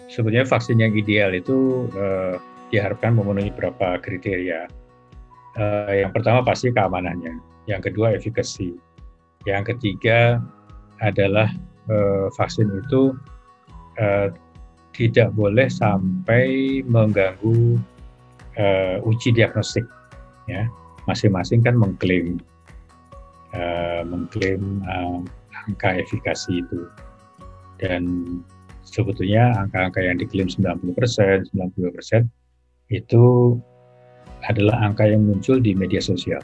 Sebetulnya vaksin yang ideal itu diharapkan memenuhi beberapa kriteria. Yang pertama pasti keamanannya, yang kedua efikasi, yang ketiga adalah vaksin itu tidak boleh sampai mengganggu uji diagnostik. Ya, masing-masing kan mengklaim angka efikasi itu, dan sebetulnya angka-angka yang diklaim 90%, 92% itu adalah angka yang muncul di media sosial,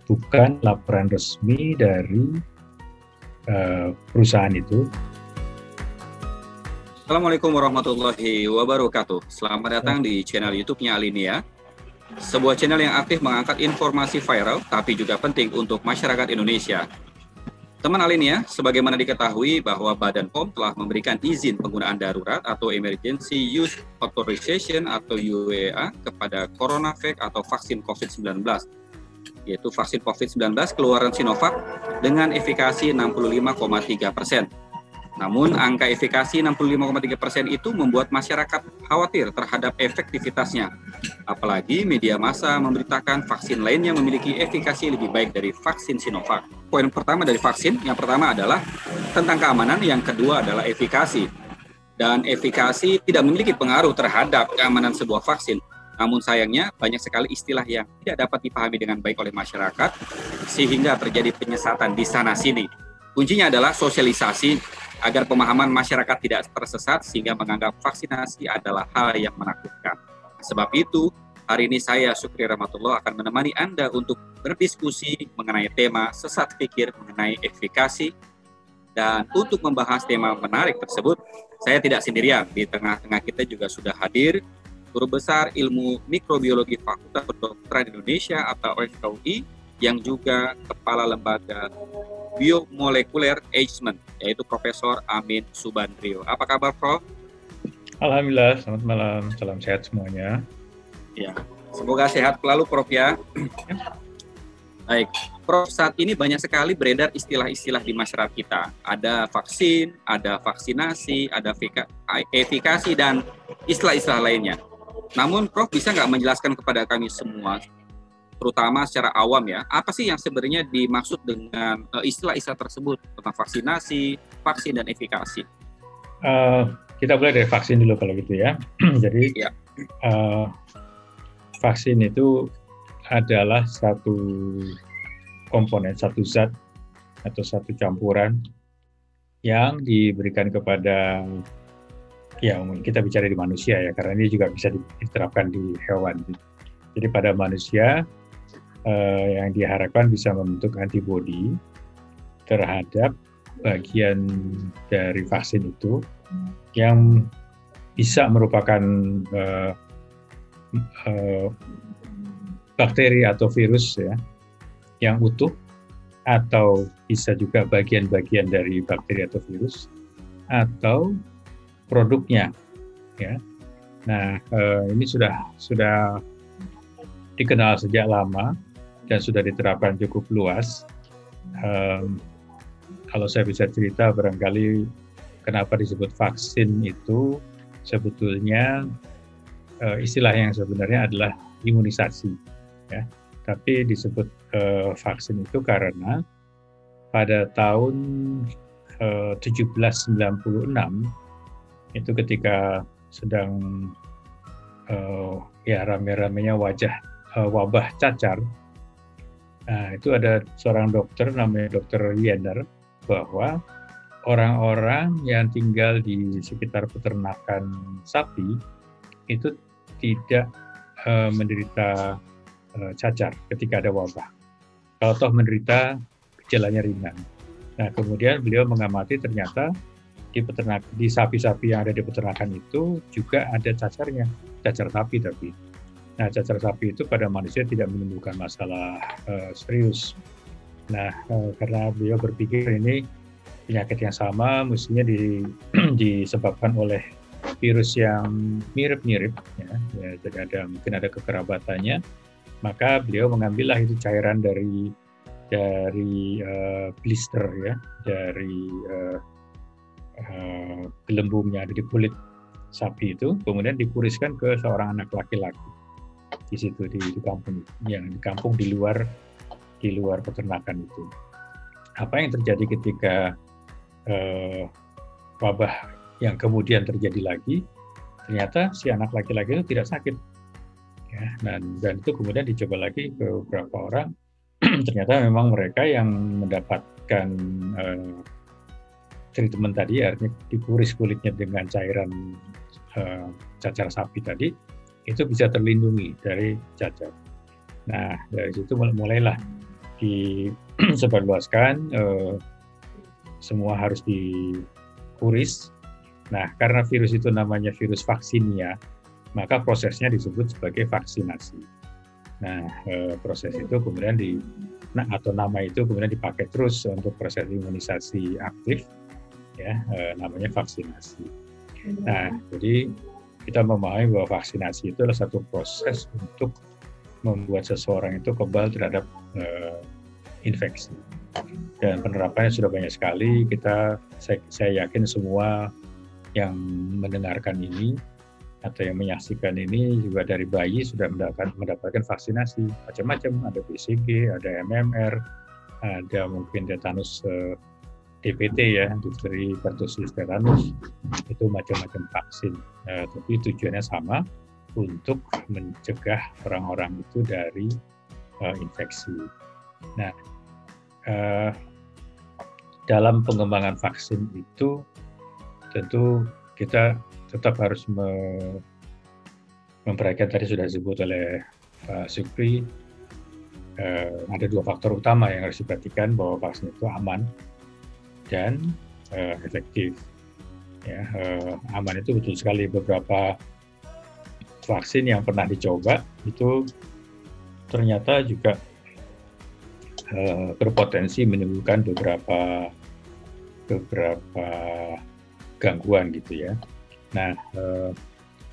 bukan laporan resmi dari perusahaan itu. Assalamualaikum warahmatullahi wabarakatuh. Selamat datang di channel YouTube-nya Alinea, sebuah channel yang aktif mengangkat informasi viral tapi juga penting untuk masyarakat Indonesia. Teman Alinea, sebagaimana diketahui bahwa Badan POM telah memberikan izin penggunaan darurat atau Emergency Use Authorization atau UEA kepada CoronaVac atau vaksin COVID-19, yaitu vaksin COVID-19 keluaran Sinovac dengan efikasi 65,3%. Namun, angka efikasi 65,3% itu membuat masyarakat khawatir terhadap efektivitasnya. Apalagi media massa memberitakan vaksin lainnya memiliki efikasi lebih baik dari vaksin Sinovac. Poin pertama dari vaksin, yang pertama adalah tentang keamanan, yang kedua adalah efikasi. Dan efikasi tidak memiliki pengaruh terhadap keamanan sebuah vaksin. Namun sayangnya banyak sekali istilah yang tidak dapat dipahami dengan baik oleh masyarakat sehingga terjadi penyesatan di sana-sini. Kuncinya adalah sosialisasi agar pemahaman masyarakat tidak tersesat sehingga menganggap vaksinasi adalah hal yang menakutkan. Sebab itu, hari ini saya, Syukri Rahmatullah, akan menemani Anda untuk berdiskusi mengenai tema sesat pikir mengenai efikasi. Dan untuk membahas tema menarik tersebut, saya tidak sendirian. Di tengah-tengah kita juga sudah hadir Guru Besar Ilmu Mikrobiologi Fakultas Kedokteran Indonesia atau FKUI, yang juga Kepala Lembaga Biomolekuler Agement, yaitu Profesor Amin Subandrio. Apa kabar, Prof? Alhamdulillah, selamat malam, salam sehat semuanya. Ya, semoga sehat selalu, Prof ya. Baik, Prof, saat ini banyak sekali beredar istilah-istilah di masyarakat kita. Ada vaksin, ada vaksinasi, ada efikasi, dan istilah-istilah lainnya. Namun, Prof bisa nggak menjelaskan kepada kami semua, terutama secara awam ya, apa sih yang sebenarnya dimaksud dengan istilah-istilah tersebut tentang vaksinasi, vaksin, dan efikasi? Kita mulai dari vaksin dulu kalau gitu ya. Jadi ya. Vaksin itu adalah satu komponen, satu zat atau satu campuran yang diberikan kepada, ya kita bicara di manusia ya, karena ini juga bisa diterapkan di hewan. Jadi pada manusia yang diharapkan bisa membentuk antibodi terhadap bagian dari vaksin itu yang bisa merupakan bakteri atau virus ya yang utuh, atau bisa juga bagian-bagian dari bakteri atau virus, atau produknya ya. Nah, ini sudah dikenal sejak lama dan sudah diterapkan cukup luas. Kalau saya bisa cerita barangkali kenapa disebut vaksin itu sebetulnya istilah yang sebenarnya adalah imunisasi ya. Tapi disebut vaksin itu karena pada tahun 1796 itu ketika sedang rame-ramenya wabah cacar. Nah, itu ada seorang dokter namanya Dr. Jenner, bahwa orang-orang yang tinggal di sekitar peternakan sapi itu tidak menderita cacar ketika ada wabah. Kalau toh menderita, gejalanya ringan. Nah, kemudian beliau mengamati ternyata di sapi-sapi yang ada di peternakan itu juga ada cacarnya, cacar sapi tapi. Nah, cacar sapi itu pada manusia tidak menimbulkan masalah serius. Nah, karena beliau berpikir ini penyakit yang sama, mestinya disebabkan oleh virus yang mirip-mirip, ya, jadi mungkin ada kekerabatannya. Maka beliau mengambillah itu cairan dari blister ya, dari gelembung yang ada di kulit sapi itu kemudian dikuriskan ke seorang anak laki-laki di situ di kampung, yang di kampung di luar peternakan itu. Apa yang terjadi ketika wabah yang kemudian terjadi lagi, ternyata si anak laki-laki itu tidak sakit, ya, dan itu kemudian dicoba lagi ke beberapa orang. Ternyata memang mereka yang mendapatkan treatment tadi, artinya dikuris kulitnya dengan cairan cacar sapi tadi, itu bisa terlindungi dari cacar. Nah, dari situ mulailah disebarluaskan, semua harus dikuris. Nah, karena virus itu namanya virus vaksinia, maka prosesnya disebut sebagai vaksinasi. Nah, proses itu kemudian atau nama itu kemudian dipakai terus untuk proses imunisasi aktif, ya, namanya vaksinasi. Nah, jadi kita memahami bahwa vaksinasi itu adalah satu proses untuk membuat seseorang itu kebal terhadap infeksi. Dan penerapannya sudah banyak sekali. Saya yakin semua yang mendengarkan ini atau yang menyaksikan ini juga dari bayi sudah mendapatkan vaksinasi macam-macam. Ada BCG, ada MMR, ada mungkin tetanus DPT, ya, difteri, pertussis, tetanus. Itu macam-macam vaksin. Tapi tujuannya sama, untuk mencegah orang-orang itu dari infeksi. Nah, dalam pengembangan vaksin itu tentu kita tetap harus memperhatikan, tadi sudah disebut oleh Pak Sukri, ada dua faktor utama yang harus diperhatikan bahwa vaksin itu aman dan efektif. Ya, aman itu betul sekali. Beberapa vaksin yang pernah dicoba itu ternyata juga berpotensi menimbulkan beberapa gangguan gitu, ya. Nah,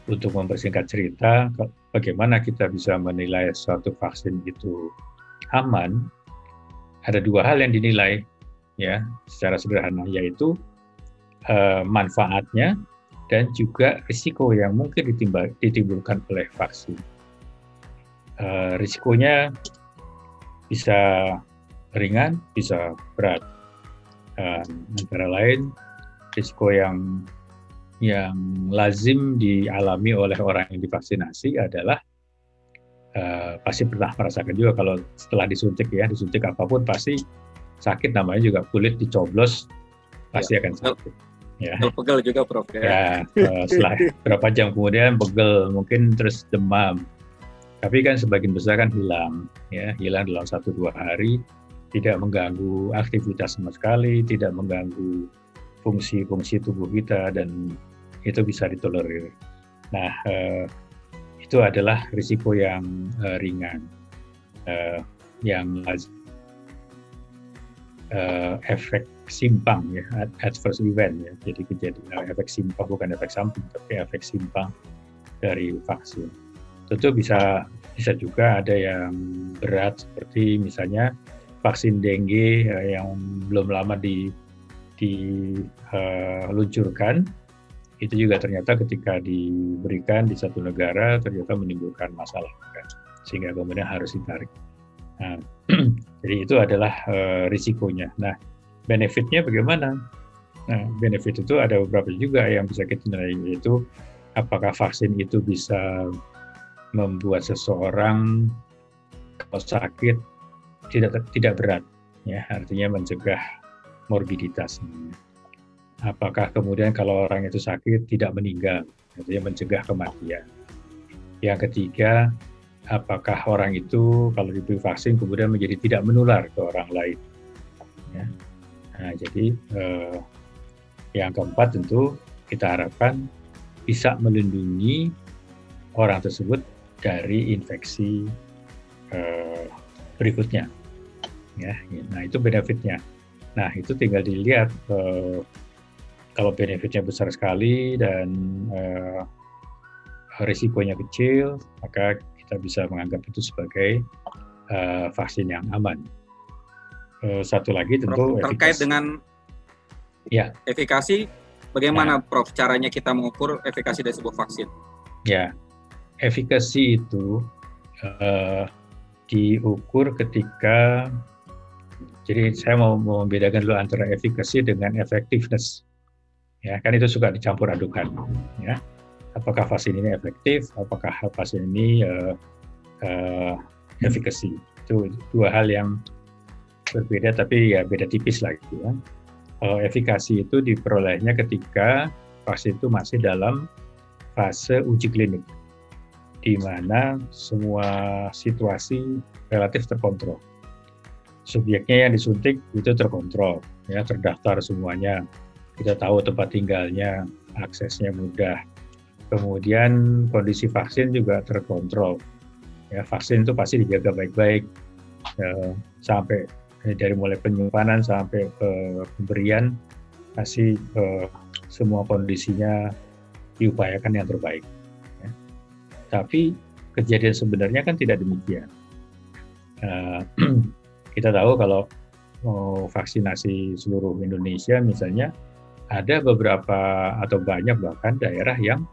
untuk mempersingkat cerita, bagaimana kita bisa menilai suatu vaksin itu aman? Ada dua hal yang dinilai, ya, secara sederhana, yaitu manfaatnya dan juga risiko yang mungkin ditimbulkan oleh vaksin. Risikonya bisa ringan, bisa berat. Antara lain, risiko yang lazim dialami oleh orang yang divaksinasi adalah pasti pernah merasakan juga kalau setelah disuntik, ya, disuntik apapun pasti sakit, namanya juga kulit dicoblos pasti akan sakit. Ya. Pegel juga, Prof. Ya, setelah berapa jam kemudian pegel, mungkin terus demam. Tapi kan sebagian besar kan hilang, ya, hilang dalam 1-2 hari, tidak mengganggu aktivitas sama sekali, tidak mengganggu fungsi-fungsi tubuh kita, dan itu bisa ditolerir. Nah, itu adalah risiko yang ringan, yang efek simpang, ya, adverse event, ya. Jadi kejadian efek simpang, bukan efek samping, tapi efek simpang dari vaksin. Tentu bisa juga ada yang berat, seperti misalnya vaksin dengue yang belum lama diluncurkan, itu juga ternyata ketika diberikan di satu negara ternyata menimbulkan masalah, sehingga kemudian harus ditarik. Nah, jadi itu adalah risikonya. Nah, benefitnya bagaimana? Nah, benefit itu ada beberapa juga yang bisa kita nilai, yaitu apakah vaksin itu bisa membuat seseorang kalau sakit tidak berat, ya, artinya mencegah morbiditas. Apakah kemudian kalau orang itu sakit tidak meninggal, artinya mencegah kematian. Yang ketiga, apakah orang itu kalau diberi vaksin kemudian menjadi tidak menular ke orang lain, ya. Nah, jadi yang keempat tentu kita harapkan bisa melindungi orang tersebut dari infeksi berikutnya, ya. Nah, itu benefitnya. Nah, itu tinggal dilihat, kalau benefitnya besar sekali dan risikonya kecil, maka kita bisa menganggap itu sebagai vaksin yang aman. Satu lagi tentu terkait dengan ya, efikasi, Bagaimana Prof caranya kita mengukur efikasi dari sebuah vaksin? Ya, efikasi itu diukur ketika, jadi saya mau membedakan dulu antara efikasi dengan effectiveness. Ya, kan itu suka dicampur adukan. Ya, apakah vaksin ini efektif? Apakah vaksin ini efikasi? Itu dua hal yang berbeda, tapi ya beda tipis lah gitu ya. Efikasi itu diperolehnya ketika vaksin itu masih dalam fase uji klinik, di mana semua situasi relatif terkontrol. Subjeknya yang disuntik itu terkontrol, ya, terdaftar semuanya, kita tahu tempat tinggalnya, aksesnya mudah. Kemudian kondisi vaksin juga terkontrol. Ya, vaksin itu pasti dijaga baik-baik sampai dari mulai penyimpanan sampai pemberian, pasti semua kondisinya diupayakan yang terbaik. Ya. Tapi kejadian sebenarnya kan tidak demikian. Kita tahu kalau vaksinasi seluruh Indonesia misalnya, ada beberapa atau banyak bahkan daerah yang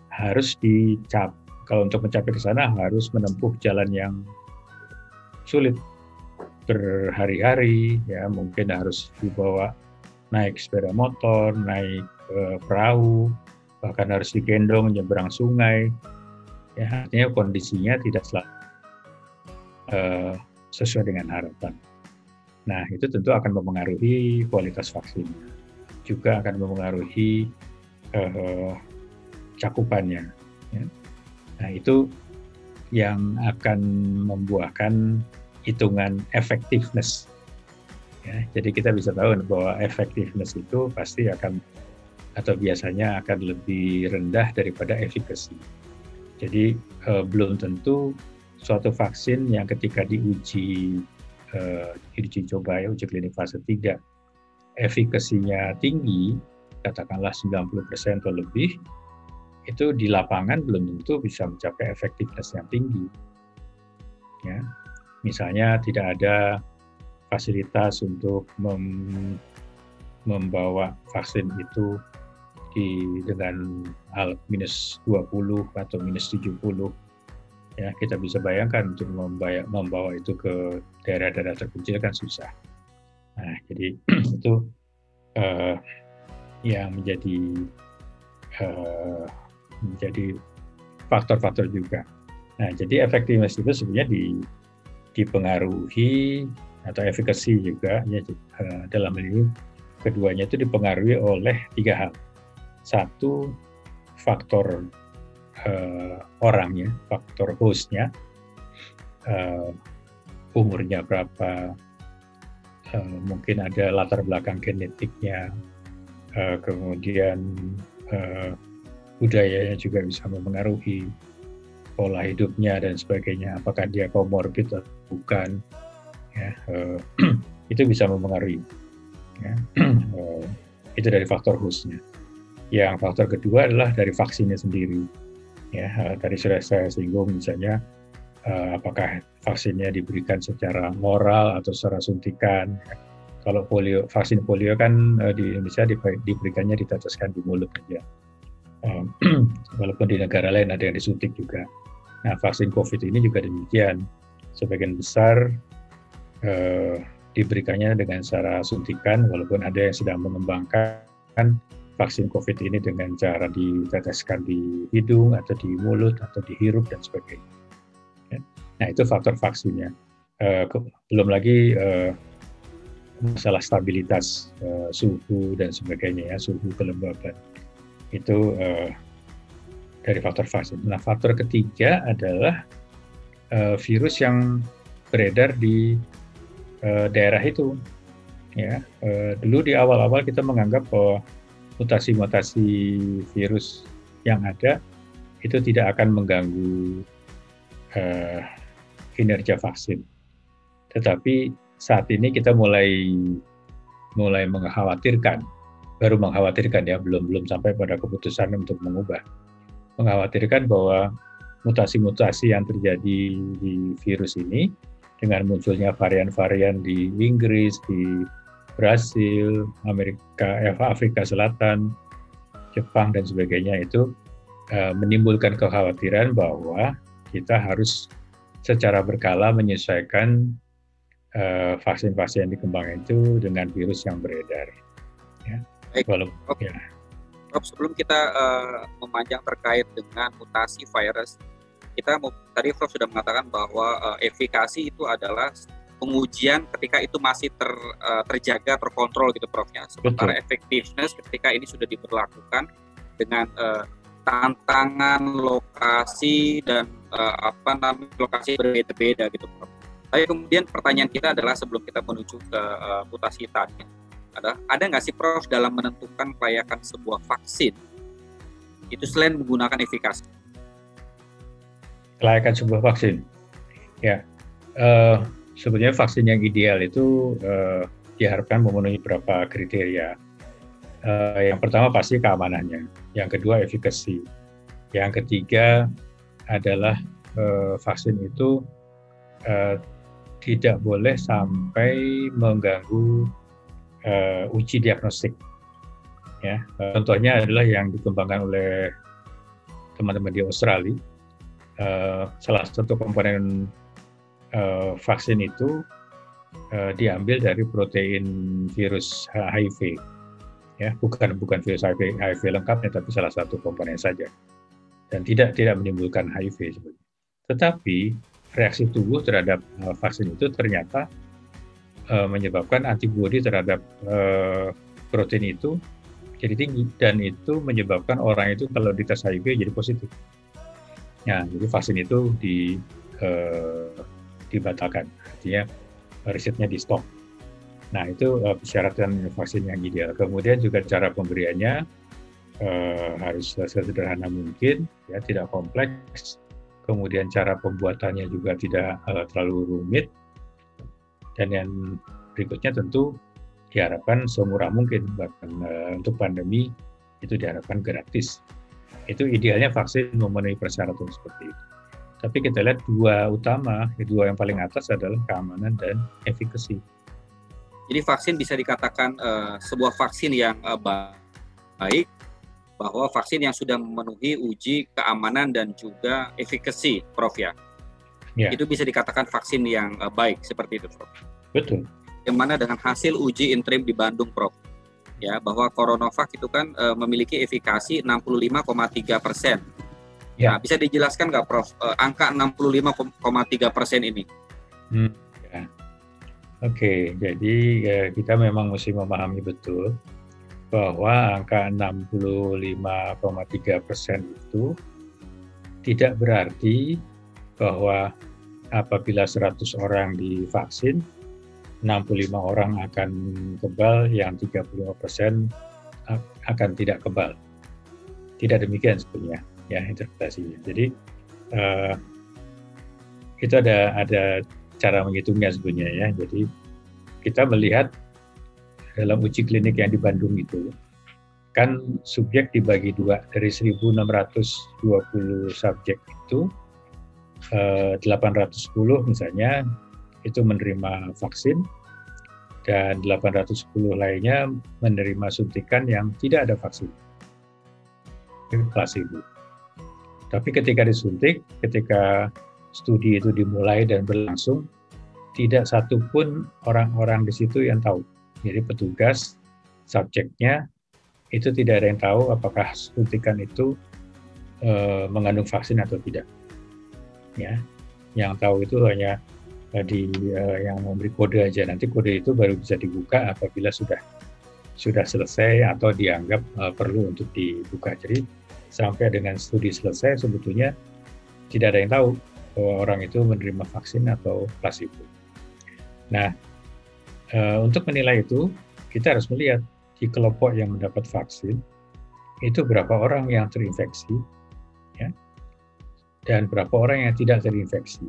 harus kalau untuk mencapai ke sana harus menempuh jalan yang sulit berhari-hari, ya, mungkin harus dibawa naik sepeda motor, naik perahu, bahkan harus digendong nyebrang sungai. Ya, artinya kondisinya tidak selalu sesuai dengan harapan. Nah, itu tentu akan mempengaruhi kualitas vaksin, juga akan mempengaruhi cakupannya. Ya. Nah, itu yang akan membuahkan hitungan effectiveness. Ya, jadi kita bisa tahu bahwa effectiveness itu pasti akan atau biasanya akan lebih rendah daripada efikasi. Jadi belum tentu suatu vaksin yang ketika diuji coba ya, uji klinik fase 3, efikasinya tinggi, katakanlah 90% atau lebih, itu di lapangan belum tentu bisa mencapai efektivitas yang tinggi. Ya. Misalnya tidak ada fasilitas untuk membawa vaksin itu dengan minus 20 atau minus 70. Ya, kita bisa bayangkan untuk membawa itu ke daerah-daerah terpencil kan susah. Nah, jadi itu yang menjadi faktor-faktor juga. Nah, jadi efektivitas itu sebenarnya dipengaruhi atau efikasi juga ya, dalam ini keduanya itu dipengaruhi oleh 3 hal. Satu, faktor orangnya, faktor hostnya, umurnya berapa, mungkin ada latar belakang genetiknya, kemudian budayanya juga bisa mempengaruhi, pola hidupnya dan sebagainya, apakah dia komorbid atau bukan, ya, itu bisa mempengaruhi. Ya. Itu dari faktor hostnya. Yang faktor kedua adalah dari vaksinnya sendiri. Ya, tadi sudah saya singgung misalnya apakah vaksinnya diberikan secara oral atau secara suntikan. Kalau vaksin polio kan di Indonesia diberikannya diteteskan di mulut aja. Walaupun di negara lain ada yang disuntik juga. Nah, vaksin COVID ini juga demikian. Sebagian besar diberikannya dengan cara suntikan, walaupun ada yang sedang mengembangkan vaksin COVID ini dengan cara diteteskan di hidung atau di mulut atau dihirup dan sebagainya. Nah, itu faktor vaksinnya. Belum lagi masalah stabilitas suhu dan sebagainya, ya, suhu kelembaban. Itu dari faktor vaksin. Nah, faktor ketiga adalah virus yang beredar di daerah itu. Ya, dulu di awal-awal kita menganggap bahwa mutasi-mutasi virus yang ada itu tidak akan mengganggu kinerja vaksin. Tetapi saat ini kita mulai mengkhawatirkan, baru mengkhawatirkan ya, belum sampai pada keputusan untuk mengubah. Mengkhawatirkan bahwa mutasi-mutasi yang terjadi di virus ini dengan munculnya varian-varian di Inggris, di Brasil, Afrika Selatan, Jepang dan sebagainya itu menimbulkan kekhawatiran bahwa kita harus secara berkala menyesuaikan vaksin-vaksin yang dikembangkan itu dengan virus yang beredar. Ya. Baik, Prof, sebelum kita memanjang terkait dengan mutasi virus, tadi Prof sudah mengatakan bahwa efikasi itu adalah pengujian ketika itu masih terjaga, terkontrol gitu Prof ya. Sementara effectiveness ketika ini sudah diberlakukan dengan tantangan lokasi dan lokasi berbeda-beda gitu Prof. Tapi kemudian pertanyaan kita adalah sebelum kita menuju ke mutasi tadi, ada nggak sih Prof dalam menentukan kelayakan sebuah vaksin itu selain menggunakan efikasi? Kelayakan sebuah vaksin, ya sebetulnya vaksin yang ideal itu diharapkan memenuhi beberapa kriteria. Yang pertama pasti keamanannya, yang kedua efikasi, yang ketiga adalah vaksin itu tidak boleh sampai mengganggu uji diagnostik. Ya, contohnya adalah yang dikembangkan oleh teman-teman di Australia. Salah satu komponen vaksin itu diambil dari protein virus HIV. Ya, bukan virus HIV lengkapnya, tapi salah satu komponen saja. Dan tidak menimbulkan HIV sebenarnya. Tetapi reaksi tubuh terhadap vaksin itu ternyata menyebabkan antibodi terhadap protein itu jadi tinggi, dan itu menyebabkan orang itu kalau dites HIV jadi positif. Nah, jadi vaksin itu dibatalkan, artinya risetnya di stop. Nah, itu persyaratan vaksin yang ideal. Kemudian juga cara pemberiannya harus sesederhana mungkin, ya, tidak kompleks. Kemudian cara pembuatannya juga tidak terlalu rumit. Dan yang berikutnya tentu diharapkan semurah mungkin, bahkan untuk pandemi itu diharapkan gratis. Itu idealnya vaksin memenuhi persyaratan seperti itu. Tapi kita lihat dua yang paling atas adalah keamanan dan efikasi. Jadi vaksin bisa dikatakan sebuah vaksin yang baik, bahwa vaksin yang sudah memenuhi uji keamanan dan juga efikasi, Prof ya. Ya. Itu bisa dikatakan vaksin yang baik seperti itu, Prof. Betul. Yang mana dengan hasil uji interim di Bandung, Prof, ya, bahwa CoronaVac itu kan memiliki efikasi 65,3%. Ya. Nah, bisa dijelaskan nggak, Prof, angka 65,3% ini? Ya. Oke, jadi kita memang mesti memahami betul bahwa angka 65,3% itu tidak berarti bahwa apabila 100 orang divaksin, 65 orang akan kebal, yang 35% akan tidak kebal. Tidak demikian sebenarnya, ya, interpretasinya. Jadi itu ada cara menghitungnya sebenarnya, ya. Jadi kita melihat dalam uji klinik yang di Bandung itu, kan subjek dibagi dua, dari 1.620 subjek itu 810 misalnya itu menerima vaksin, dan 810 lainnya menerima suntikan yang tidak ada vaksin, placebo. Tapi ketika disuntik, ketika studi itu dimulai dan berlangsung, tidak satu pun orang-orang di situ yang tahu. Jadi petugas, subjeknya itu tidak ada yang tahu apakah suntikan itu mengandung vaksin atau tidak. Ya, yang tahu itu hanya yang memberi kode aja. Nanti kode itu baru bisa dibuka apabila sudah selesai atau dianggap perlu untuk dibuka. Jadi sampai dengan studi selesai sebetulnya tidak ada yang tahu bahwa orang itu menerima vaksin atau placebo. Nah, untuk menilai itu kita harus melihat di kelompok yang mendapat vaksin itu berapa orang yang terinfeksi, ya, dan berapa orang yang tidak terinfeksi.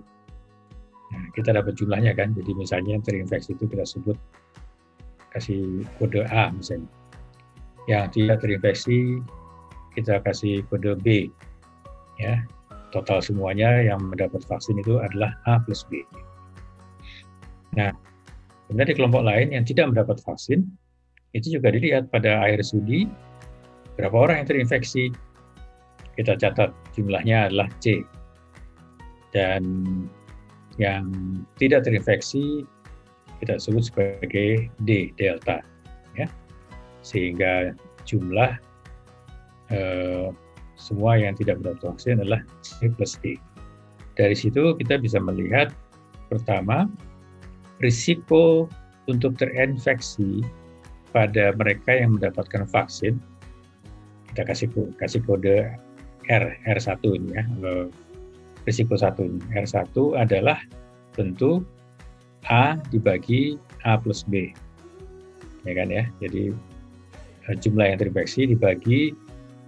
Nah, kita dapat jumlahnya kan, jadi misalnya yang terinfeksi itu kita sebut, kasih kode A misalnya. Yang tidak terinfeksi kita kasih kode B. Ya, total semuanya yang mendapat vaksin itu adalah A plus B. Nah, kemudian di kelompok lain yang tidak mendapat vaksin, itu juga dilihat pada akhir studi, Berapa orang yang terinfeksi? Kita catat jumlahnya adalah C. Dan yang tidak terinfeksi kita sebut sebagai D, delta. Ya. Sehingga jumlah semua yang tidak mendapat vaksin adalah C plus D. Dari situ kita bisa melihat pertama, risiko untuk terinfeksi pada mereka yang mendapatkan vaksin, kita kasih kode R1 ini ya, risiko 1 ini. R1 adalah tentu A dibagi A plus B, ya kan ya. Jadi jumlah yang terinfeksi dibagi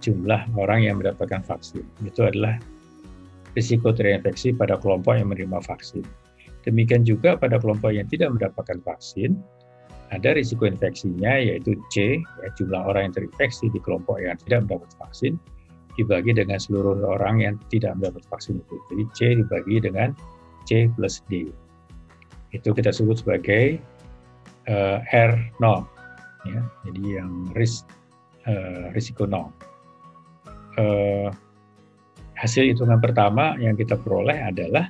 jumlah orang yang mendapatkan vaksin. Itu adalah risiko terinfeksi pada kelompok yang menerima vaksin. Demikian juga pada kelompok yang tidak mendapatkan vaksin, ada risiko infeksinya yaitu C, ya, jumlah orang yang terinfeksi di kelompok yang tidak mendapat vaksin, dibagi dengan seluruh orang yang tidak mendapat vaksin itu. Jadi C dibagi dengan C plus D. Itu kita sebut sebagai R0. Ya. Jadi yang risiko 0. Hasil hitungan pertama yang kita peroleh adalah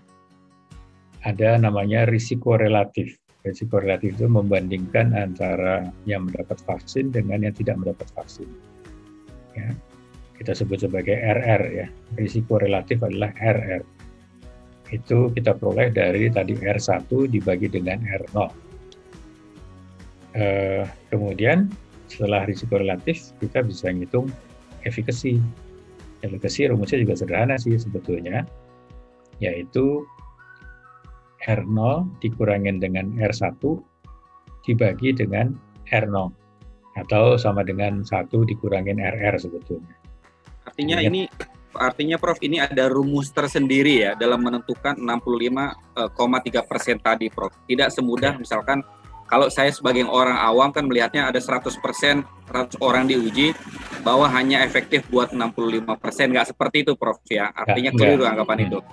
ada namanya risiko relatif. Risiko relatif itu membandingkan antara yang mendapat vaksin dengan yang tidak mendapat vaksin. Ya. Kita sebut sebagai RR ya. Risiko relatif adalah RR. Itu kita peroleh dari tadi R1 dibagi dengan R0. Kemudian setelah risiko relatif kita bisa ngitung efikasi. Efikasi rumusnya juga sederhana sih sebetulnya, yaitu R0 dikurangin dengan R1 dibagi dengan R0 atau sama dengan 1 dikurangin RR sebetulnya. Artinya Prof, ini ada rumus tersendiri ya dalam menentukan 65,3% tadi Prof. Tidak semudah misalkan kalau saya sebagai orang awam kan melihatnya ada 100% orang diuji bahwa hanya efektif buat 65%. Nggak seperti itu Prof ya. Artinya keliru anggapan itu.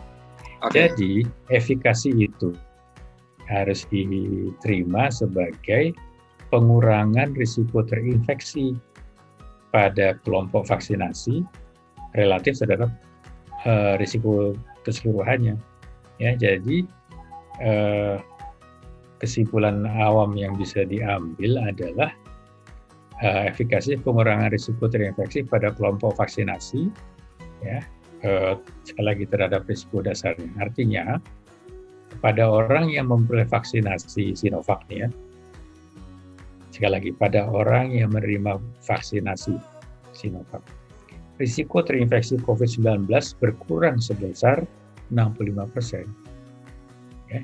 Okay. Jadi efikasi itu harus diterima sebagai pengurangan risiko terinfeksi pada kelompok vaksinasi relatif terhadap risiko keseluruhannya. Ya, jadi kesimpulan awam yang bisa diambil adalah efikasi pengurangan risiko terinfeksi pada kelompok vaksinasi, ya, sekali lagi terhadap risiko dasarnya. Artinya pada orang yang memperoleh vaksinasi Sinovac, ya, sekali lagi pada orang yang menerima vaksinasi Sinovac, risiko terinfeksi COVID-19 berkurang sebesar 65%, ya,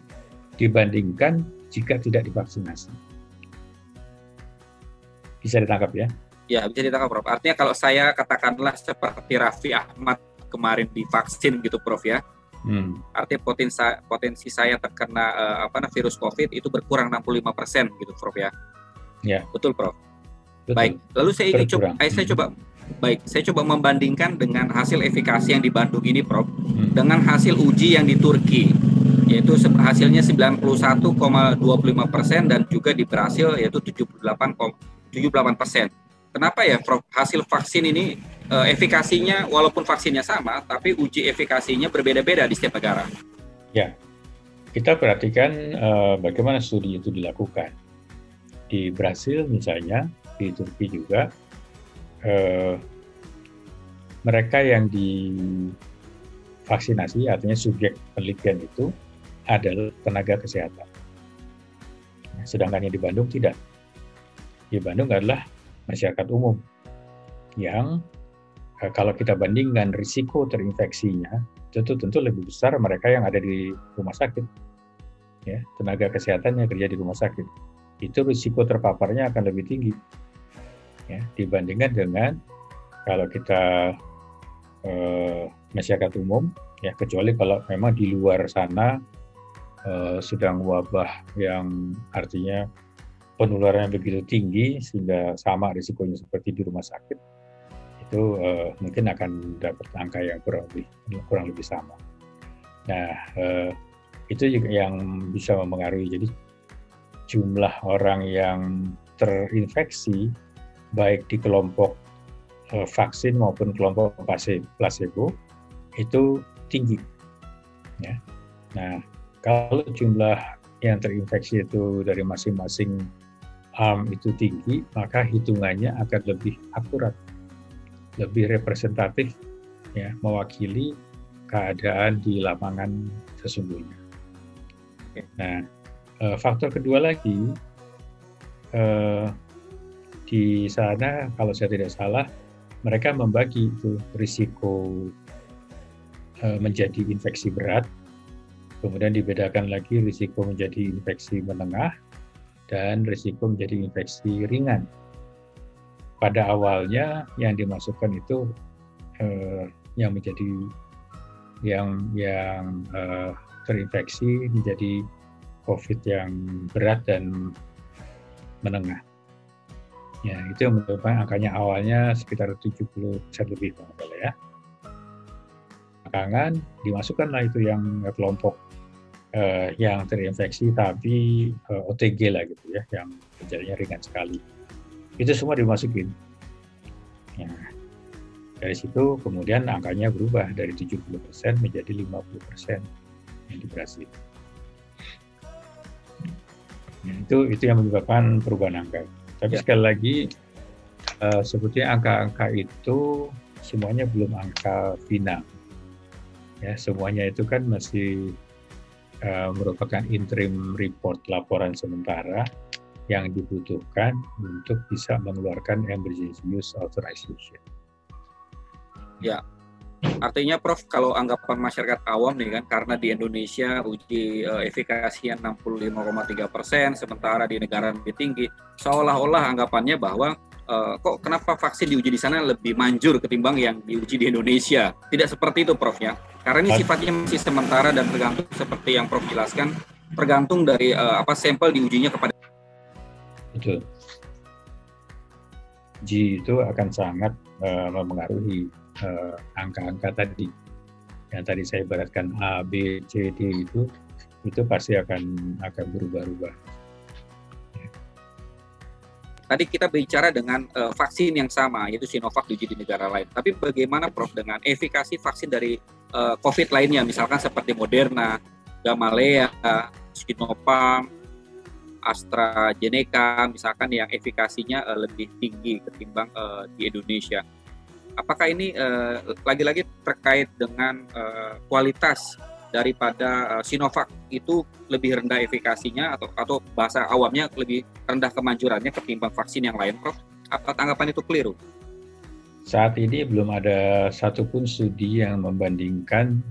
dibandingkan jika tidak divaksinasi. Bisa ditangkap ya? Ya, bisa ditangkap Prof. Artinya kalau saya katakanlah seperti Raffi Ahmad kemarin divaksin gitu Prof ya, artinya potensi saya terkena virus COVID itu berkurang 65% gitu Prof ya? Ya. Betul Prof? Betul. Baik, lalu saya coba membandingkan dengan hasil efikasi yang di Bandung ini Prof, dengan hasil uji yang di Turki, yaitu hasilnya 91,25% dan juga di Brasil yaitu 78%. Kenapa ya Prof, hasil vaksin ini efikasinya walaupun vaksinnya sama, tapi uji efikasinya berbeda-beda di setiap negara? Ya, kita perhatikan bagaimana studi itu dilakukan. Di Brasil misalnya, di Turki juga, mereka yang divaksinasi, artinya subjek penelitian itu adalah tenaga kesehatan. Sedangkan yang di Bandung tidak. Di Bandung adalah masyarakat umum yang kalau kita bandingkan risiko terinfeksinya, tentu lebih besar mereka yang ada di rumah sakit. Ya, tenaga kesehatan yang kerja di rumah sakit. Itu risiko terpaparnya akan lebih tinggi. Ya, dibandingkan dengan kalau kita masyarakat umum, ya, kecuali kalau memang di luar sana sedang wabah yang artinya penularan yang begitu tinggi sehingga sama risikonya seperti di rumah sakit, itu mungkin akan dapat angka yang kurang lebih sama. Nah, itu juga yang bisa mempengaruhi. Jadi jumlah orang yang terinfeksi baik di kelompok vaksin maupun kelompok placebo itu tinggi. Ya. Nah, kalau jumlah yang terinfeksi itu dari masing-masing arm itu tinggi, maka hitungannya akan lebih akurat, lebih representatif, ya, mewakili keadaan di lapangan sesungguhnya. Nah, faktor kedua lagi, di sana kalau saya tidak salah, mereka membagi itu risiko menjadi infeksi berat, kemudian dibedakan lagi risiko menjadi infeksi menengah, dan risiko menjadi infeksi ringan. Pada awalnya yang dimasukkan itu yang terinfeksi menjadi COVID yang berat dan menengah. Ya, itu yang menyebabkan angkanya awalnya sekitar 70% lebih, ya. Belakangan dimasukkanlah itu yang kelompok yang terinfeksi tapi OTG lah gitu ya, yang gejalanya ringan sekali. Itu semua dimasukin. Ya, dari situ kemudian angkanya berubah dari 70% menjadi 50% yang di Brasil. Ya, itu yang menyebabkan perubahan angka. Tapi sekali lagi, sebetulnya angka-angka itu semuanya belum angka final. Ya, semuanya itu kan masih merupakan interim report, laporan sementara yang dibutuhkan untuk bisa mengeluarkan emergency use authorization. Ya, artinya Prof, kalau anggapan masyarakat awam nih kan, karena di Indonesia uji efikasinya 65,3%, sementara di negara lebih tinggi, seolah-olah anggapannya bahwa kok kenapa vaksin diuji di sana lebih manjur ketimbang yang diuji di Indonesia. Tidak seperti itu Prof ya, karena ini sifatnya masih sementara dan tergantung seperti yang Prof jelaskan, tergantung dari sampel diujinya kepada. Betul. Uji itu akan sangat mempengaruhi angka-angka tadi. Yang tadi saya ibaratkan A, B, C, D itu pasti akan berubah-ubah. Tadi kita bicara dengan vaksin yang sama, yaitu Sinovac diuji di negara lain. Tapi bagaimana Prof dengan efikasi vaksin dari COVID lainnya, misalkan seperti Moderna, Gamaleya, Sinopharm, AstraZeneca, misalkan yang efikasinya lebih tinggi ketimbang di Indonesia. Apakah ini lagi-lagi terkait dengan kualitas daripada Sinovac itu lebih rendah efikasinya atau bahasa awamnya lebih rendah kemanjurannya ketimbang vaksin yang lain, Prof? Apa tanggapan itu keliru? Saat ini belum ada satupun studi yang membandingkan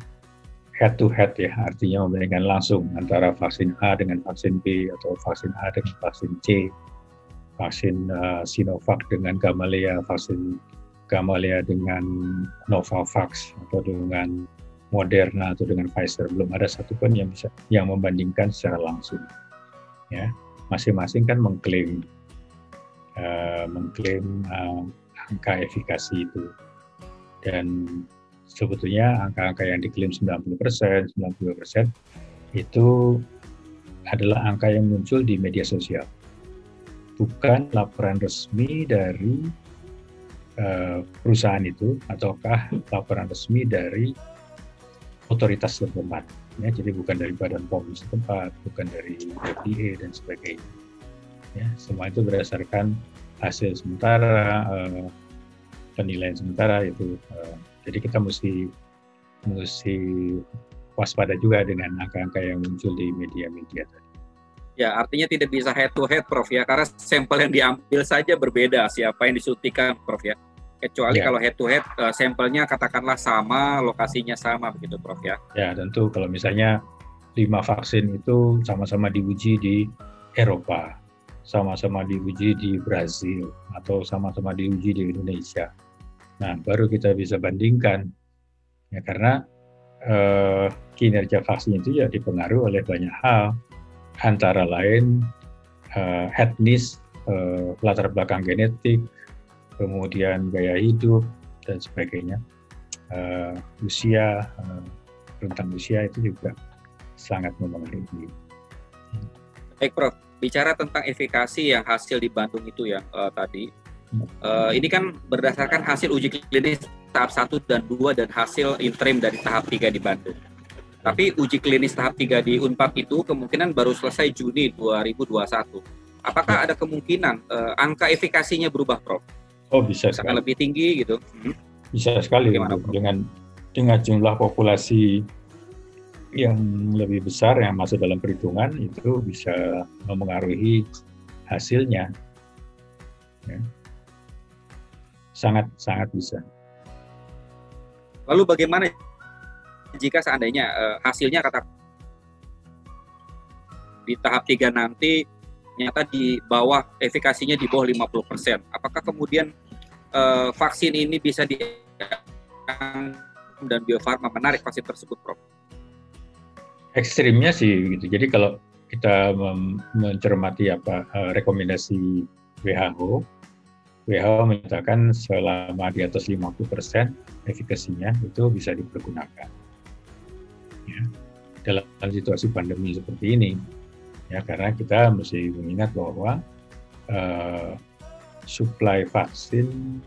head to head ya, artinya membandingkan langsung antara vaksin A dengan vaksin B atau vaksin A dengan vaksin C, vaksin Sinovac dengan Gamaleya, vaksin Gamaleya dengan Novavax atau dengan Moderna atau dengan Pfizer. Belum ada satupun yang membandingkan secara langsung. Ya, masing-masing kan mengklaim angka efikasi itu. Dan sebetulnya angka-angka yang diklaim 90%, 92% itu adalah angka yang muncul di media sosial. Bukan laporan resmi dari perusahaan itu ataukah laporan resmi dari otoritas setempat. Ya, jadi bukan dari Badan POM setempat, bukan dari FDA dan sebagainya. Ya, semua itu berdasarkan hasil sementara, penilaian sementara itu. Jadi kita mesti waspada juga dengan angka-angka yang muncul di media-media tadi. Ya, artinya tidak bisa head to head, Prof ya, karena sampel yang diambil saja berbeda siapa yang disuntikan, Prof ya. Kecuali kalau head to head, sampelnya katakanlah sama, lokasinya sama begitu, Prof ya. Ya, tentu kalau misalnya 5 vaksin itu sama-sama diuji di Eropa, sama-sama diuji di Brazil, atau sama-sama diuji di Indonesia. Nah, baru kita bisa bandingkan. Ya, karena kinerja vaksin itu ya dipengaruhi oleh banyak hal, antara lain etnis, latar belakang genetik, kemudian gaya hidup dan sebagainya, usia, rentang usia itu juga sangat mempengaruhi. Baik Prof, bicara tentang efikasi yang hasil di Bandung itu ya tadi, Ini kan berdasarkan hasil uji klinis tahap 1 dan 2 dan hasil interim dari tahap 3 di Bandung. Tapi uji klinis tahap 3 di Unpad itu kemungkinan baru selesai Juni 2021. Apakah ada kemungkinan angka efikasinya berubah, Prof? Oh, bisa sekali. Lebih tinggi gitu? Bisa sekali. Bagaimana, dengan jumlah populasi yang lebih besar yang masuk dalam perhitungan, itu bisa memengaruhi hasilnya. Ya. Sangat bisa. Lalu bagaimana jika seandainya hasilnya kata di tahap 3 nanti ternyata di bawah, efikasinya di bawah 50%. Apakah kemudian vaksin ini bisa dan Bio Farma menarik vaksin tersebut, Prof? Ekstrimnya sih gitu. Jadi kalau kita mencermati rekomendasi WHO menyatakan selama di atas 50% efikasinya itu bisa dipergunakan. Ya, dalam situasi pandemi seperti ini. Ya, karena kita mesti mengingat bahwa suplai vaksin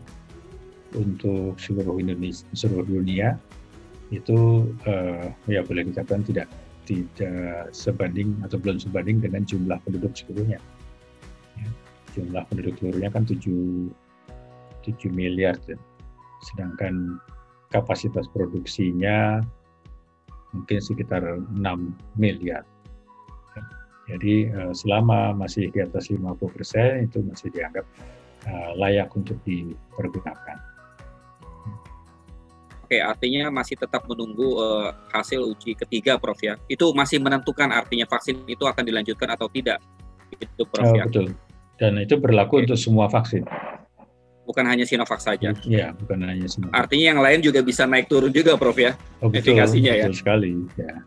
untuk seluruh dunia itu ya boleh dikatakan tidak sebanding atau belum sebanding dengan jumlah penduduk seluruhnya. Ya, jumlah penduduk seluruhnya kan 7 miliar, ya. Sedangkan kapasitas produksinya mungkin sekitar 6 miliar. Jadi selama masih di atas 50% itu masih dianggap layak untuk dipergunakan. Oke, artinya masih tetap menunggu hasil uji ketiga, Prof, ya. Itu masih menentukan artinya vaksin itu akan dilanjutkan atau tidak. Itu, Prof, ya. Betul. Dan itu berlaku untuk semua vaksin. Bukan hanya Sinovac saja. Iya, bukan hanya Sinovac. Artinya yang lain juga bisa naik turun juga, Prof, ya. Oh, betul, efikasinya ya. Betul sekali, ya.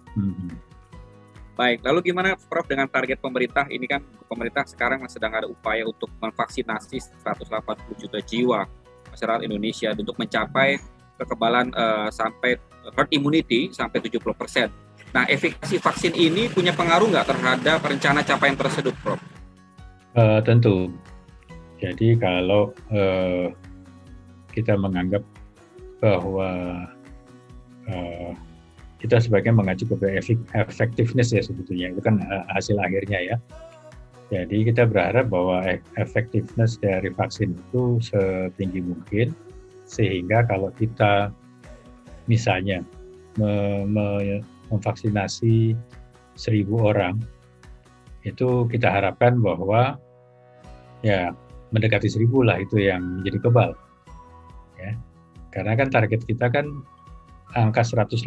Baik, lalu gimana, Prof, dengan target pemerintah? Ini kan pemerintah sekarang sedang ada upaya untuk memvaksinasi 180 juta jiwa masyarakat Indonesia untuk mencapai kekebalan sampai herd immunity sampai 70%. Nah, efikasi vaksin ini punya pengaruh nggak terhadap rencana capaian tersebut, Prof? Tentu. Jadi kalau kita menganggap bahwa kita sebaiknya mengacu kepada effectiveness ya sebetulnya, itu kan hasil akhirnya ya. Jadi kita berharap bahwa effectiveness dari vaksin itu setinggi mungkin, sehingga kalau kita misalnya memvaksinasi 1.000 orang, itu kita harapkan bahwa ya mendekati 1.000 lah itu yang menjadi kebal. Ya. Karena kan target kita kan angka 180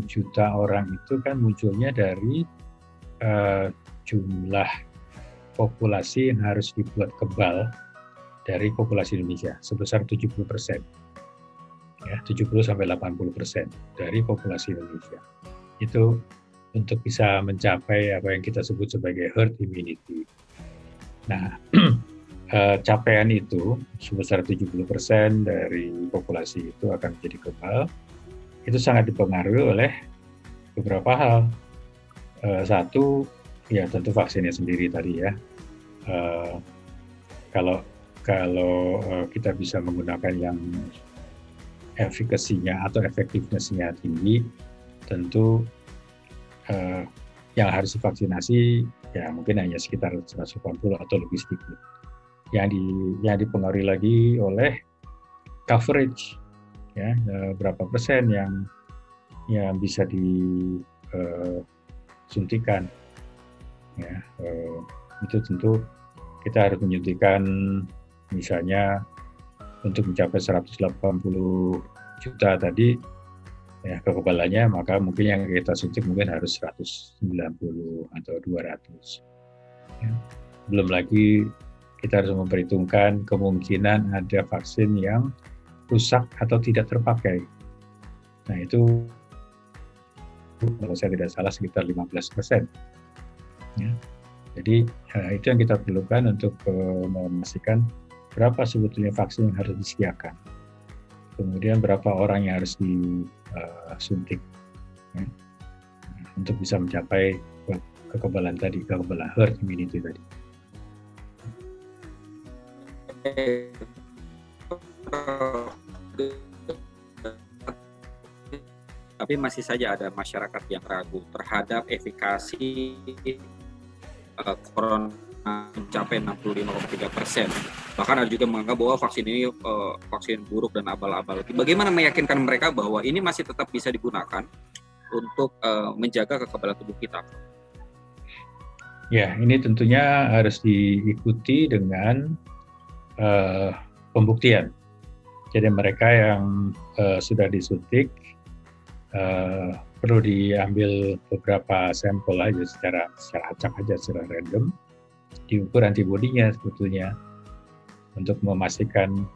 juta orang itu kan munculnya dari jumlah populasi yang harus dibuat kebal dari populasi Indonesia sebesar 70%. Ya, 70-80% dari populasi Indonesia. Itu untuk bisa mencapai apa yang kita sebut sebagai herd immunity. Nah, capaian itu sebesar 70% dari populasi itu akan menjadi kebal. Itu sangat dipengaruhi oleh beberapa hal. Satu, ya tentu vaksinnya sendiri tadi ya. Kalau kita bisa menggunakan yang efikasinya atau efektivitasnya tinggi, tentu yang harus divaksinasi ya mungkin hanya sekitar 180 atau lebih sedikit. Yang dipengaruhi lagi oleh coverage, ya berapa persen yang bisa disuntikan. Ya, itu tentu kita harus menyuntikan misalnya untuk mencapai 180 juta tadi ya kekebalannya, maka mungkin yang kita suntik mungkin harus 190 atau 200. Ya. Belum lagi kita harus memperhitungkan kemungkinan ada vaksin yang rusak atau tidak terpakai. Nah itu kalau saya tidak salah sekitar 15%. Ya. Jadi itu yang kita perlukan untuk memastikan berapa sebetulnya vaksin yang harus disediakan. Kemudian berapa orang yang harus disuntik ya, untuk bisa mencapai kekebalan tadi, kekebalan herd immunity tadi. Tapi masih saja ada masyarakat yang ragu terhadap efikasi corona mencapai 65,3%. Bahkan ada juga menganggap bahwa vaksin ini vaksin buruk dan abal-abal. Bagaimana meyakinkan mereka bahwa ini masih tetap bisa digunakan untuk menjaga kekebalan tubuh kita? Ya, ini tentunya harus diikuti dengan pembuktian. Jadi mereka yang sudah disuntik perlu diambil beberapa sampel aja secara acak aja, secara random, diukur antibodinya sebetulnya untuk memastikan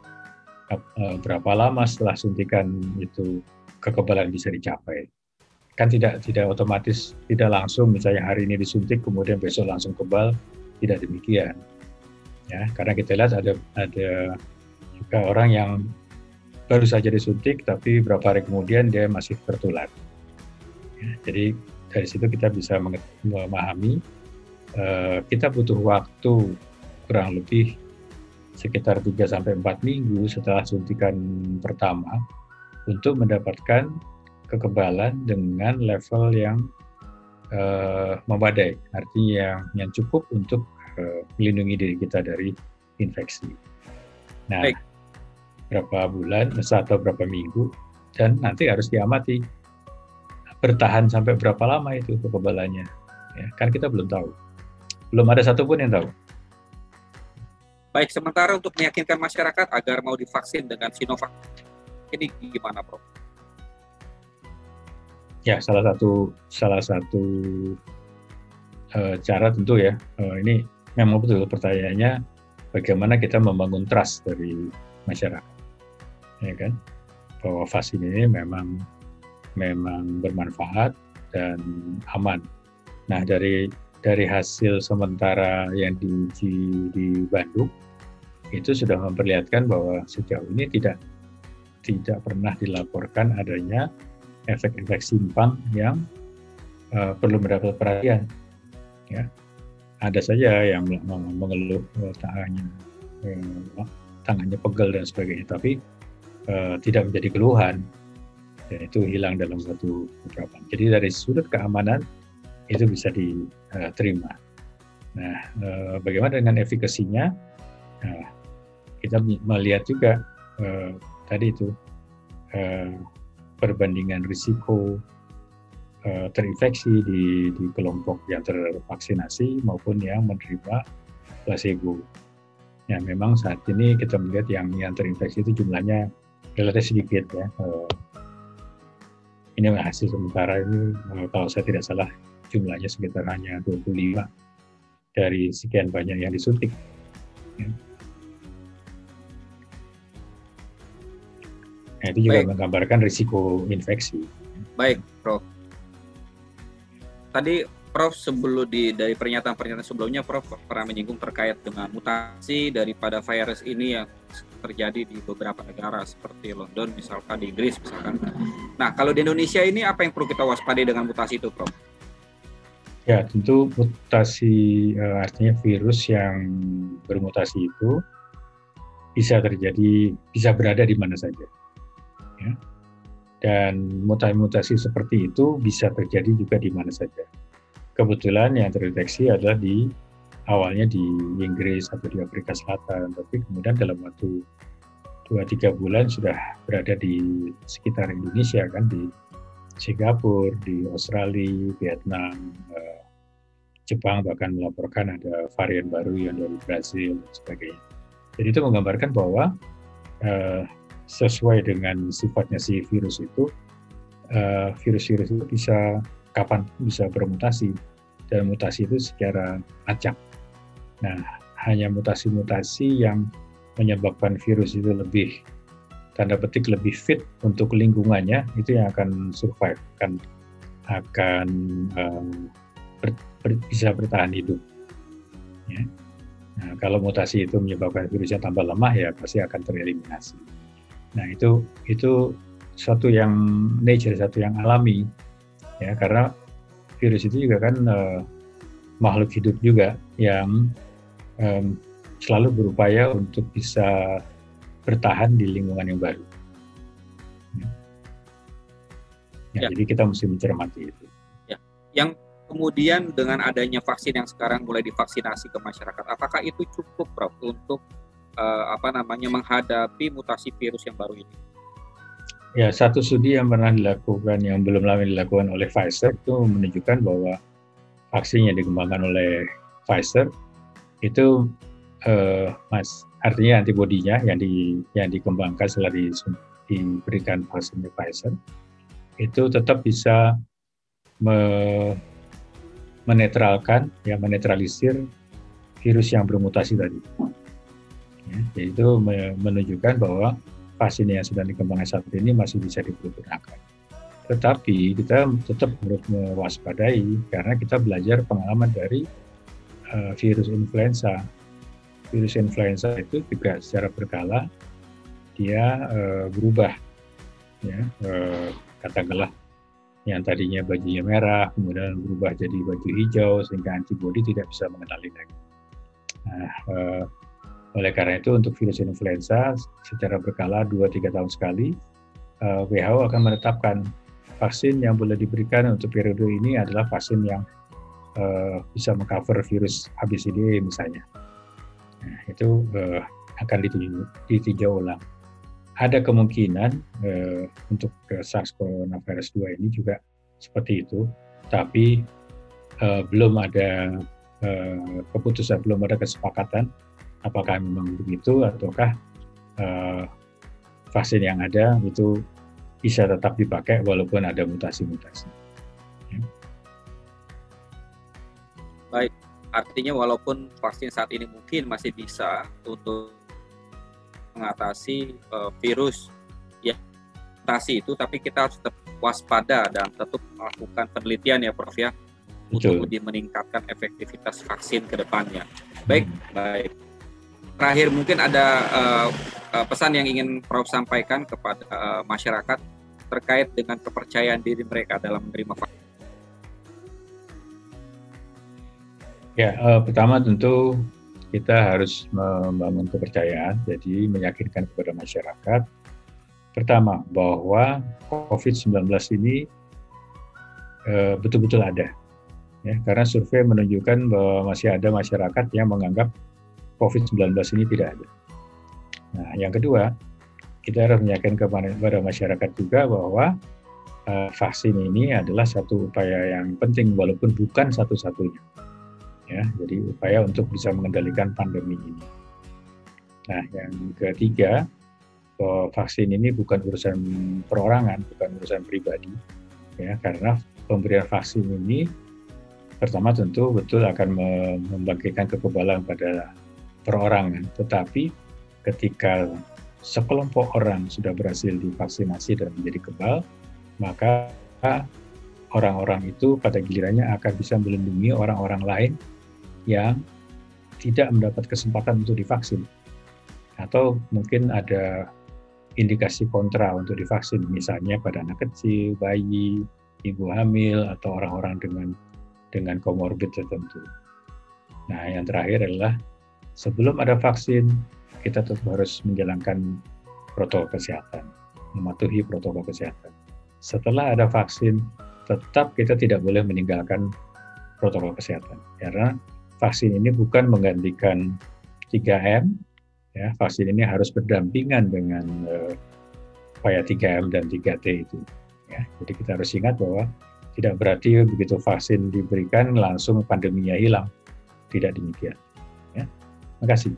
berapa lama setelah suntikan itu kekebalan bisa dicapai. Kan tidak otomatis, tidak langsung misalnya hari ini disuntik kemudian besok langsung kebal, tidak demikian. Ya, karena kita lihat ada juga orang yang baru saja disuntik tapi beberapa hari kemudian dia masih tertular. Ya, jadi dari situ kita bisa memahami kita butuh waktu kurang lebih sekitar 3-4 minggu setelah suntikan pertama untuk mendapatkan kekebalan dengan level yang memadai, artinya yang cukup untuk melindungi diri kita dari infeksi. Nah, berapa bulan, atau berapa minggu, dan nanti harus diamati bertahan sampai berapa lama itu kekebalannya. Ya, kan kita belum tahu. Belum ada satupun yang tahu. Baik, sementara untuk meyakinkan masyarakat agar mau divaksin dengan Sinovac, ini gimana, Prof? Ya, salah satu cara tentu ya, ini memang betul pertanyaannya bagaimana kita membangun trust dari masyarakat, ya kan, bahwa vaksin ini memang bermanfaat dan aman. Nah, dari hasil sementara yang diuji di Bandung itu sudah memperlihatkan bahwa sejauh ini tidak pernah dilaporkan adanya efek-efek simpang yang perlu mendapat perhatian. Ya, ada saja yang mengeluh tangannya pegel dan sebagainya, tapi tidak menjadi keluhan, dan itu hilang dalam beberapa. Jadi dari sudut keamanan itu bisa diterima. Nah, bagaimana dengan efikasinya? Nah, kita melihat juga tadi itu perbandingan risiko terinfeksi di kelompok yang tervaksinasi maupun yang menerima placebo. Ya, memang saat ini kita melihat yang terinfeksi itu jumlahnya relatif sedikit ya. Ini hasil sementara ini kalau saya tidak salah jumlahnya sekitar hanya 25 dari sekian banyak yang disuntik. Ya. Nah, itu juga menggambarkan risiko infeksi. Baik, Prof. Tadi Prof dari pernyataan sebelumnya Prof pernah menyinggung terkait dengan mutasi daripada virus ini yang terjadi di beberapa negara seperti London misalkan, di Inggris misalkan. Nah, kalau di Indonesia ini apa yang perlu kita waspadai dengan mutasi itu, Prof? Ya, tentu mutasi artinya virus yang bermutasi itu bisa berada di mana saja. Ya. Dan mutasi seperti itu bisa terjadi juga di mana saja. Kebetulan yang terdeteksi adalah awalnya di Inggris atau di Afrika Selatan, tapi kemudian dalam waktu 2-3 bulan sudah berada di sekitar Indonesia, kan, di Singapura, di Australia, Vietnam, Jepang bahkan melaporkan ada varian baru yang dari Brazil dan sebagainya. Jadi itu menggambarkan bahwa sesuai dengan sifatnya si virus itu, virus-virus itu kapan bisa bermutasi, dan mutasi itu secara acak. Nah, hanya mutasi-mutasi yang menyebabkan virus itu lebih, tanda petik, lebih fit untuk lingkungannya, itu yang akan survive, akan bisa bertahan hidup. Ya. Nah, kalau mutasi itu menyebabkan virusnya tambah lemah, ya pasti akan tereliminasi. Nah, itu suatu yang nature, satu yang alami, ya, karena virus itu juga kan makhluk hidup juga yang selalu berupaya untuk bisa bertahan di lingkungan yang baru. Ya. Jadi kita mesti mencermati itu. Ya. Yang kemudian dengan adanya vaksin yang sekarang mulai divaksinasi ke masyarakat, apakah itu cukup, Prof, untuk menghadapi mutasi virus yang baru ini? Ya, satu studi yang pernah dilakukan, yang belum lama dilakukan oleh Pfizer, itu menunjukkan bahwa vaksin yang dikembangkan oleh Pfizer itu artinya antibodinya yang dikembangkan setelah diberikan vaksinnya Pfizer itu tetap bisa menetralisir virus yang bermutasi tadi. Ya, yaitu menunjukkan bahwa vaksin yang sedang dikembangkan saat ini masih bisa digunakan. Tetapi kita tetap harus mewaspadai karena kita belajar pengalaman dari virus influenza. Virus influenza itu juga secara berkala dia berubah, ya, katakanlah yang tadinya bajunya merah kemudian berubah jadi baju hijau sehingga antibodi tidak bisa mengenali lagi. Nah, oleh karena itu untuk virus influenza secara berkala 2-3 tahun sekali WHO akan menetapkan vaksin yang boleh diberikan untuk periode ini adalah vaksin yang bisa mengcover virus ABCD misalnya. Nah, itu akan ditinjau ulang. Ada kemungkinan untuk SARS-CoV-2 ini juga seperti itu, tapi belum ada keputusan, belum ada kesepakatan apakah memang begitu ataukah vaksin yang ada itu bisa tetap dipakai walaupun ada mutasi-mutasi. Ya. Baik, artinya walaupun vaksin saat ini mungkin masih bisa untuk mengatasi virus yang mutasi itu, tapi kita harus tetap waspada dan tetap melakukan penelitian ya Prof ya, untuk lebih meningkatkan efektivitas vaksin ke depannya. Baik. Terakhir mungkin ada pesan yang ingin Prof sampaikan kepada masyarakat terkait dengan kepercayaan diri mereka dalam menerima vaksin. Ya, pertama tentu kita harus membangun kepercayaan, jadi meyakinkan kepada masyarakat. Pertama, bahwa COVID-19 ini betul-betul ada. Ya, karena survei menunjukkan bahwa masih ada masyarakat yang menganggap COVID-19 ini tidak ada. Nah, yang kedua, kita harus meyakinkan kepada masyarakat juga bahwa vaksin ini adalah satu upaya yang penting walaupun bukan satu-satunya. Ya, jadi upaya untuk bisa mengendalikan pandemi ini. Nah, yang ketiga, bahwa vaksin ini bukan urusan perorangan, bukan urusan pribadi, ya, karena pemberian vaksin ini pertama tentu betul akan membangkitkan kekebalan pada perorangan, tetapi ketika sekelompok orang sudah berhasil divaksinasi dan menjadi kebal, maka orang-orang itu pada gilirannya akan bisa melindungi orang-orang lain yang tidak mendapat kesempatan untuk divaksin. Atau mungkin ada indikasi kontra untuk divaksin, misalnya pada anak kecil, bayi, ibu hamil, atau orang-orang dengan komorbid tertentu. Nah, yang terakhir adalah sebelum ada vaksin, kita tetap harus menjalankan protokol kesehatan, mematuhi protokol kesehatan. Setelah ada vaksin, tetap kita tidak boleh meninggalkan protokol kesehatan. Karena vaksin ini bukan menggantikan 3M, ya, vaksin ini harus berdampingan dengan upaya 3M dan 3T itu. Ya. Jadi kita harus ingat bahwa tidak berarti begitu vaksin diberikan langsung pandeminya hilang. Tidak demikian. Ya. Terima kasih.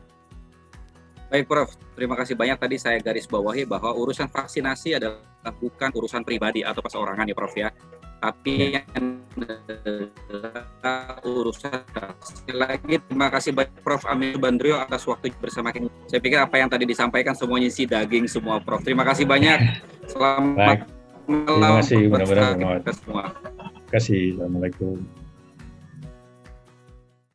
Baik Prof, terima kasih banyak. Tadi saya garis bawahi bahwa urusan vaksinasi adalah bukan urusan pribadi atau perseorangan ya Prof ya, tapi yang urusan. Sekali lagi terima kasih banyak Prof Amir Subandrio atas waktu bersama kita. Saya pikir apa yang tadi disampaikan semuanya isi daging semua Prof. Terima kasih banyak. Selamat malam. Terima kasih, mudah-mudahan kita semua. Terima kasih. Assalamualaikum.